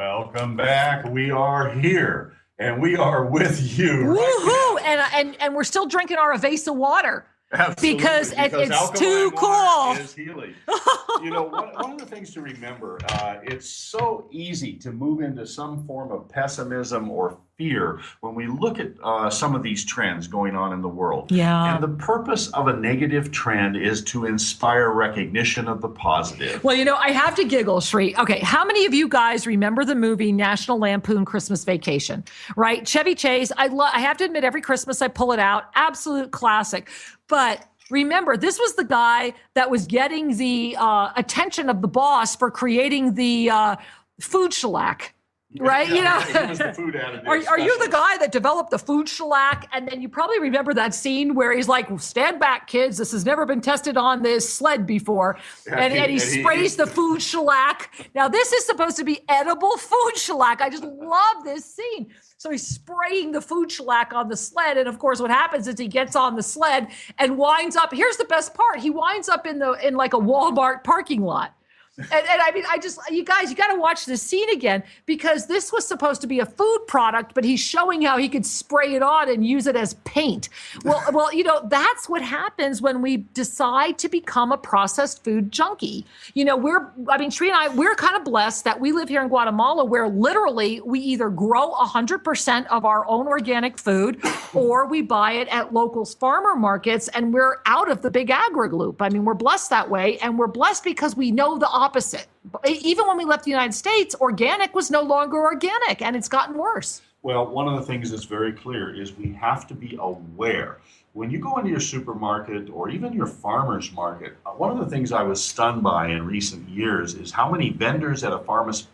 Welcome back. We are here and we are with you. Woohoo! Right And we're still drinking our Avesa water. Absolutely, because it's too cool. cool. Is healing. One of the things to remember, it's so easy to move into some form of pessimism or fear when we look at some of these trends going on in the world. Yeah. And the purpose of a negative trend is to inspire recognition of the positive. Well, I have to giggle, Sri. Okay, how many of you guys remember the movie National Lampoon Christmas Vacation, right? Chevy Chase, I have to admit, every Christmas I pull it out. Absolute classic. But remember, this was the guy that was getting the attention of the boss for creating the food shellac. Right? Yeah, he was the food additive are you the guy that developed the food shellac? And then you probably remember that scene where he's like, stand back, kids. This has never been tested on this sled before. And he sprays the food shellac. Now, this is supposed to be edible food shellac. I just love this scene. So he's spraying the food shellac on the sled. And of course, what happens is he gets on the sled and winds up. Here's the best part. He winds up in like a Walmart parking lot. And I mean, you guys, you got to watch this scene again, because this was supposed to be a food product, but he's showing how he could spray it on and use it as paint. Well, that's what happens when we decide to become a processed food junkie. Sri and I, we're kind of blessed that we live here in Guatemala, where literally we either grow 100% of our own organic food or we buy it at local farmer markets, and we're out of the big agri loop. I mean, we're blessed that way, and we're blessed because we know the opposite. Even when we left the United States, organic was no longer organic, and it's gotten worse. Well, one of the things that's very clear is we have to be aware. When you go into your supermarket or even your farmer's market, one of the things I was stunned by in recent years is how many vendors at a farmer's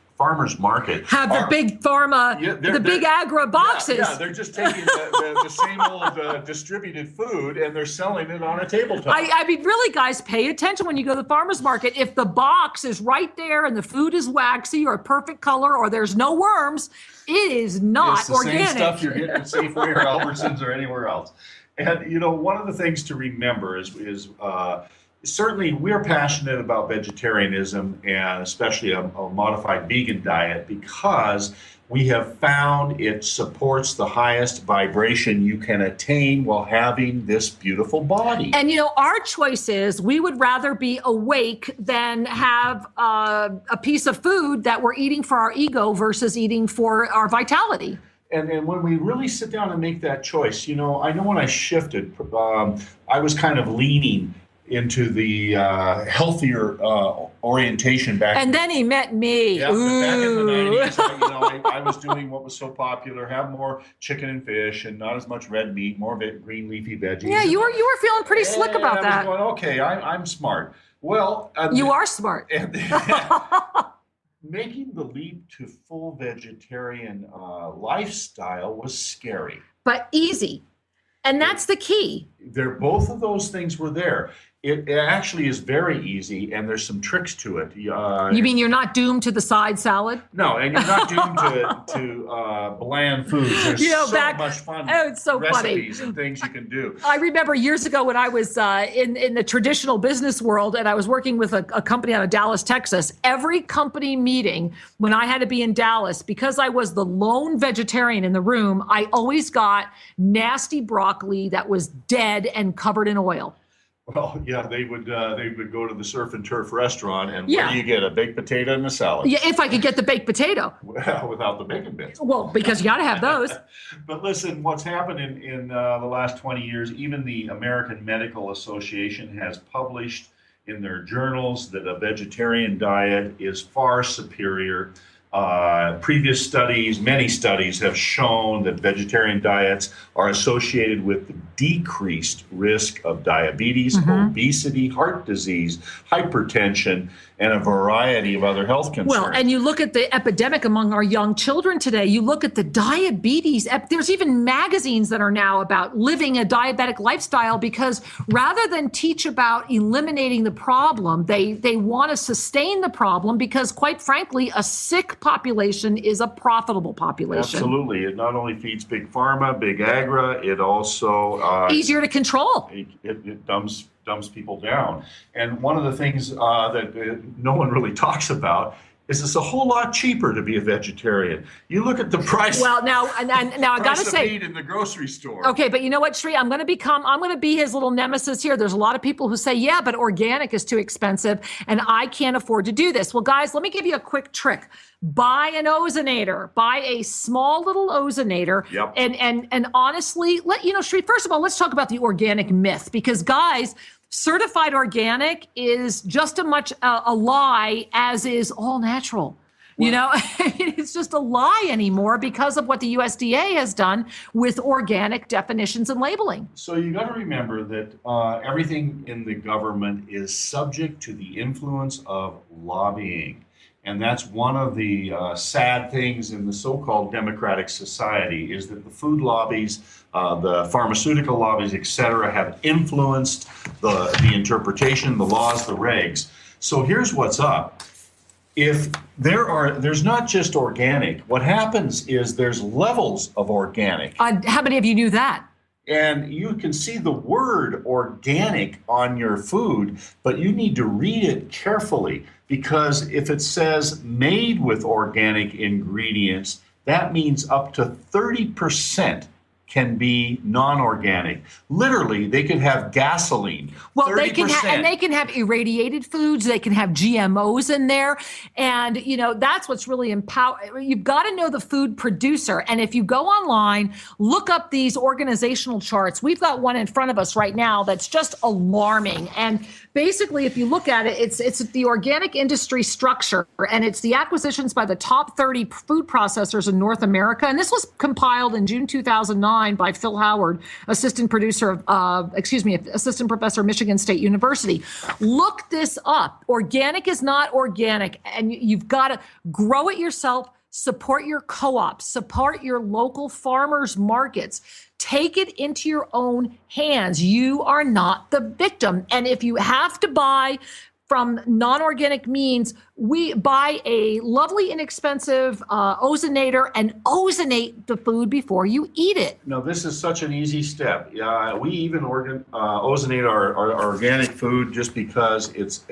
market have the big pharma, the big agri boxes. Yeah, they're just taking the same old distributed food and they're selling it on a tabletop. I mean, really, guys, pay attention when you go to the farmer's market. If the box is right there and the food is waxy or perfect color or there's no worms, it is not organic. It's the same stuff you're getting at Safeway or Albertsons or anywhere else. And, one of the things to remember is certainly we're passionate about vegetarianism and especially a modified vegan diet, because we have found it supports the highest vibration you can attain while having this beautiful body. And, our choice is we would rather be awake than have a piece of food that we're eating for our ego versus eating for our vitality. And when we really sit down and make that choice, I know when I shifted, I was kind of leaning into the healthier orientation back. And then he met me. Yeah, back in the 90s, I was doing what was so popular: have more chicken and fish, and not as much red meat, more green leafy veggies. Yeah, you were feeling pretty slick about that. I was going, okay, I'm smart. Well, you are smart. Making the leap to full vegetarian lifestyle was scary, but easy. And that's the key. Both of those things were there. It actually is very easy, and there's some tricks to it. You mean you're not doomed to the side salad? No, and you're not doomed to bland foods. There's much fun. Oh, it's so recipes funny. And things you can do. I remember years ago when I was in the traditional business world, and I was working with a company out of Dallas, Texas. Every company meeting, when I had to be in Dallas, because I was the lone vegetarian in the room, I always got nasty broccoli that was dead and covered in oil. Well, yeah, they would go to the surf and turf restaurant, and what do you get? A baked potato and a salad. Yeah, if I could get the baked potato. Well, without the bacon bits. Well, because you got to have those. But listen, what's happened in the last 20 years, even the American Medical Association has published in their journals that a vegetarian diet is far superior. Previous studies, many studies have shown that vegetarian diets are associated with decreased risk of diabetes, obesity, heart disease, hypertension, and a variety of other health concerns. Well, and you look at the epidemic among our young children today, you look at the diabetes, there's even magazines that are now about living a diabetic lifestyle, because rather than teach about eliminating the problem, they want to sustain the problem, because quite frankly, a sick population is a profitable population. Absolutely. It not only feeds big pharma, big agri, it also... easier to control. It dumbs people down. And one of the things that no one really talks about is it's a whole lot cheaper to be a vegetarian. You look at the price. Well, now I got to say, meat in the grocery store. Okay, but you know what, Sri? I'm going to be his little nemesis here. There's a lot of people who say, yeah, but organic is too expensive and I can't afford to do this. Well, guys, let me give you a quick trick. Buy an ozonator. Buy a small little ozonator. Yep. And honestly, Sri, first of all, let's talk about the organic myth, because guys, certified organic is just as much a lie as is all natural. Well, it's just a lie anymore because of what the USDA has done with organic definitions and labeling. So you got to remember that everything in the government is subject to the influence of lobbying. And that's one of the sad things in the so-called democratic society, is that the food lobbies, the pharmaceutical lobbies, et cetera, have influenced the interpretation, the laws, the regs. So here's what's up. If there's not just organic, what happens is there's levels of organic. How many of you knew that? And you can see the word organic on your food, but you need to read it carefully, because if it says made with organic ingredients, that means up to 30% can be non-organic. Literally, they could have gasoline. Well, 30%. they can have irradiated foods. They can have GMOs in there, and that's what's really empowering. You've got to know the food producer, and if you go online, look up these organizational charts. We've got one in front of us right now that's just alarming. And basically, if you look at it, it's the organic industry structure, and it's the acquisitions by the top 30 food processors in North America. And this was compiled in June 2009 by Phil Howard, assistant professor of Michigan State University. Look this up. Organic is not organic, and you've got to grow it yourself. Support your co-ops, support your local farmers markets. Take it into your own hands. You are not the victim. And if you have to buy from non-organic means, we buy a lovely, inexpensive ozonator and ozonate the food before you eat it. No, this is such an easy step. We even ozonate our organic food just because it's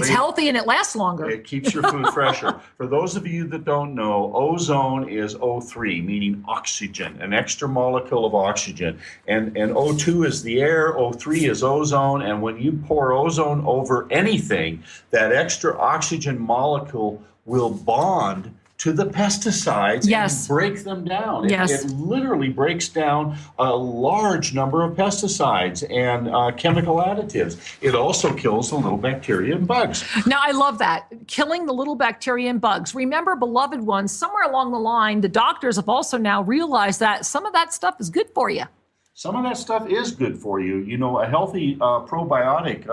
healthy and it lasts longer. It keeps your food fresher. For those of you that don't know, ozone is O3, meaning oxygen, an extra molecule of oxygen. And O2 is the air, O3 is ozone. And when you pour ozone over anything, that extra oxygen molecule will bond to the pesticides and break them down. It literally breaks down a large number of pesticides and chemical additives. It also kills the little bacteria and bugs. Now, I love that. Killing the little bacteria and bugs. Remember, beloved ones, somewhere along the line, the doctors have also now realized that some of that stuff is good for you. Some of that stuff is good for you. A healthy probiotic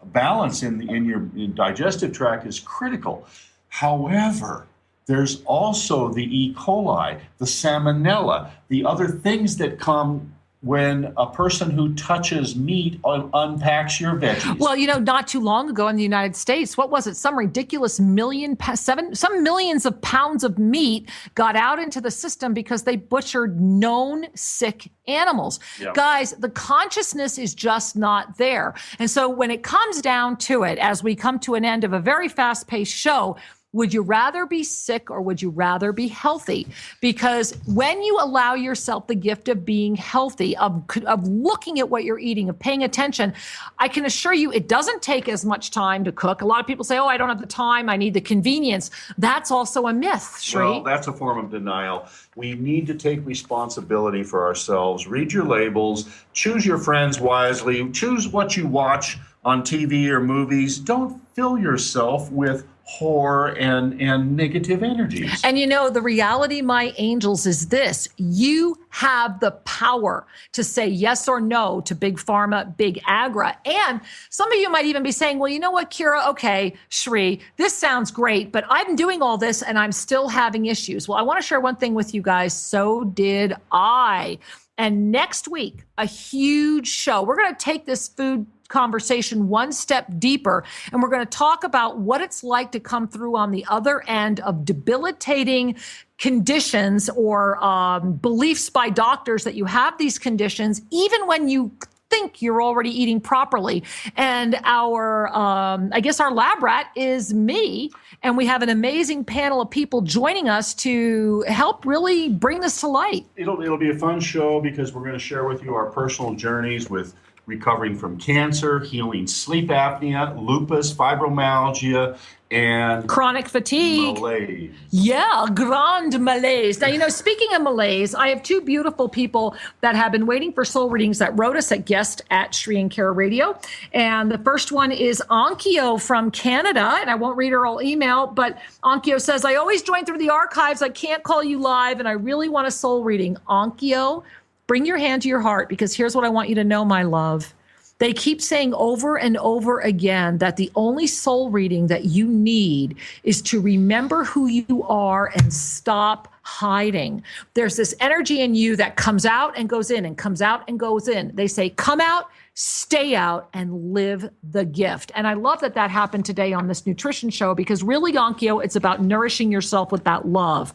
balance in your digestive tract is critical. However, there's also the E. coli, the salmonella, the other things that come when a person who touches meat unpacks your veggies. Well, not too long ago in the United States, what was it? Some ridiculous some millions of pounds of meat got out into the system because they butchered known sick animals. Yep. Guys, the consciousness is just not there. And so when it comes down to it, as we come to an end of a very fast-paced show, would you rather be sick or would you rather be healthy? Because when you allow yourself the gift of being healthy, of looking at what you're eating, of paying attention, I can assure you it doesn't take as much time to cook. A lot of people say, I don't have the time, I need the convenience. That's also a myth, Sri. Well, that's a form of denial. We need to take responsibility for ourselves. Read your labels, choose your friends wisely, choose what you watch on TV or movies. Don't fill yourself with horror and negative energies. And the reality, my angels, is this. You have the power to say yes or no to big pharma, big agra. And some of you might even be saying, well, you know what, Kira? Okay, Sri, this sounds great, but I'm doing all this and I'm still having issues. Well, I want to share one thing with you guys. So did I. And next week, a huge show. We're going to take this food conversation one step deeper, and we're going to talk about what it's like to come through on the other end of debilitating conditions or beliefs by doctors that you have these conditions, even when you think you're already eating properly. And our, I guess our lab rat is me. And we have an amazing panel of people joining us to help really bring this to light. It'll be a fun show because we're going to share with you our personal journeys with recovering from cancer, healing sleep apnea, lupus, fibromyalgia, and chronic fatigue. Malaise. Yeah, grand malaise. Now, speaking of malaise, I have two beautiful people that have been waiting for soul readings that wrote us at guest at Shri and Kara Radio. And the first one is Onkyo from Canada. And I won't read her whole email, but Onkyo says, I always join through the archives. I can't call you live, and I really want a soul reading. Onkyo, bring your hand to your heart, because here's what I want you to know, my love. They keep saying over and over again that the only soul reading that you need is to remember who you are and stop hiding. There's this energy in you that comes out and goes in and comes out and goes in. They say, come out, stay out, and live the gift. And I love that that happened today on this nutrition show, because really, Onkyo, it's about nourishing yourself with that love.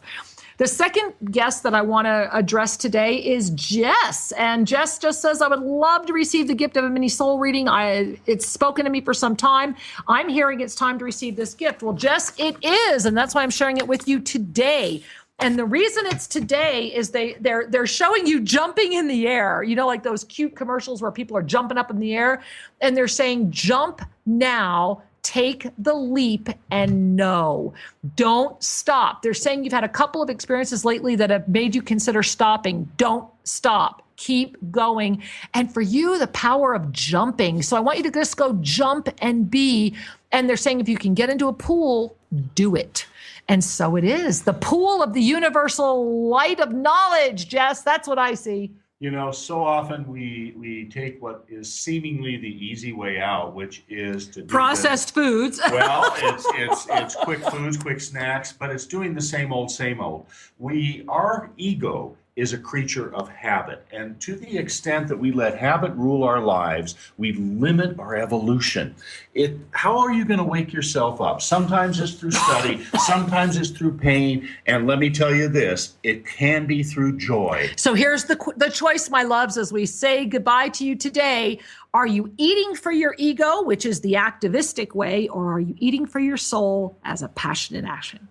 The second guest that I want to address today is Jess. And Jess just says, I would love to receive the gift of a mini soul reading. It's spoken to me for some time. I'm hearing it's time to receive this gift. Well, Jess, it is. And that's why I'm sharing it with you today. And the reason it's today is they're showing you jumping in the air, like those cute commercials where people are jumping up in the air. And they're saying, jump now. Take the leap and know. Don't stop. They're saying you've had a couple of experiences lately that have made you consider stopping. Don't stop. Keep going. And for you, the power of jumping. So I want you to just go jump and be. And they're saying if you can get into a pool, do it. And so it is. The pool of the universal light of knowledge, Jess. That's what I see. So often we take what is seemingly the easy way out, which is to do processed foods. Well, it's quick foods, quick snacks, but it's doing the same old, same old. Our ego is a creature of habit. And to the extent that we let habit rule our lives, we limit our evolution. How are you going to wake yourself up? Sometimes it's through study, sometimes it's through pain. And let me tell you this, it can be through joy. So here's the choice, my loves, as we say goodbye to you today. Are you eating for your ego, which is the activistic way, or are you eating for your soul as a passionate action?